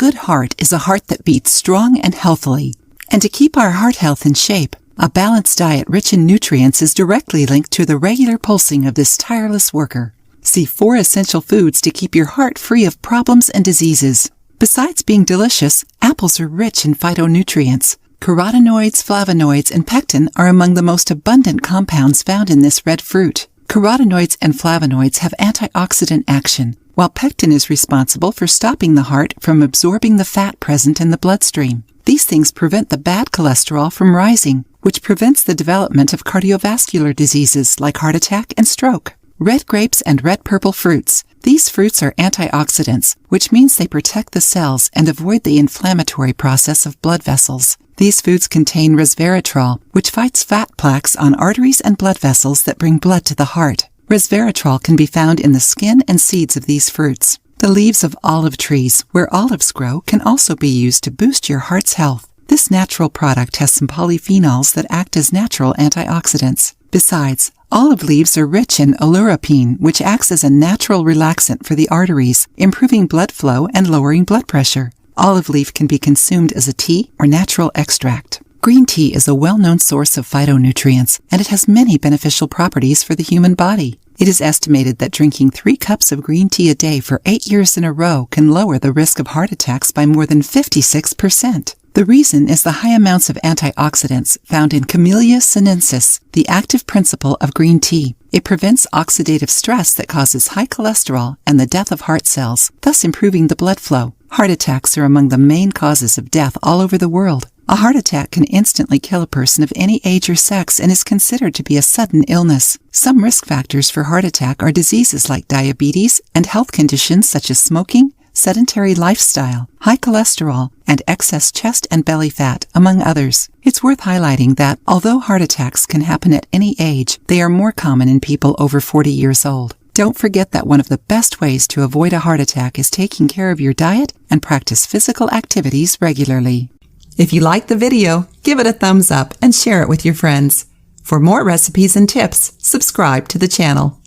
good heart is a heart that beats strong and healthily. And to keep our heart health in shape, a balanced diet rich in nutrients is directly linked to the regular pulsing of this tireless worker. See 4 essential foods to keep your heart free of problems and diseases. Besides being delicious, apples are rich in phytonutrients. Carotenoids, flavonoids, and pectin are among the most abundant compounds found in this red fruit. Carotenoids and flavonoids have antioxidant action, while pectin is responsible for stopping the heart from absorbing the fat present in the bloodstream. These things prevent the bad cholesterol from rising, which prevents the development of cardiovascular diseases like heart attack and stroke. Red grapes and red purple fruits. These fruits are antioxidants, which means they protect the cells and avoid the inflammatory process of blood vessels. These foods contain resveratrol, which fights fat plaques on arteries and blood vessels that bring blood to the heart. Resveratrol can be found in the skin and seeds of these fruits. The leaves of olive trees, where olives grow, can also be used to boost your heart's health. This natural product has some polyphenols that act as natural antioxidants. Besides, olive leaves are rich in oleuropein, which acts as a natural relaxant for the arteries, improving blood flow and lowering blood pressure. Olive leaf can be consumed as a tea or natural extract. Green tea is a well-known source of phytonutrients, and it has many beneficial properties for the human body. It is estimated that drinking 3 cups of green tea a day for 8 years in a row can lower the risk of heart attacks by more than 56%. The reason is the high amounts of antioxidants found in Camellia sinensis, the active principle of green tea. It prevents oxidative stress that causes high cholesterol and the death of heart cells, thus improving the blood flow. Heart attacks are among the main causes of death all over the world. A heart attack can instantly kill a person of any age or sex and is considered to be a sudden illness. Some risk factors for heart attack are diseases like diabetes and health conditions such as smoking, sedentary lifestyle, high cholesterol, and excess chest and belly fat, among others. It's worth highlighting that, although heart attacks can happen at any age, they are more common in people over 40 years old. Don't forget that one of the best ways to avoid a heart attack is taking care of your diet and practice physical activities regularly. If you liked the video, give it a thumbs up and share it with your friends. For more recipes and tips, subscribe to the channel.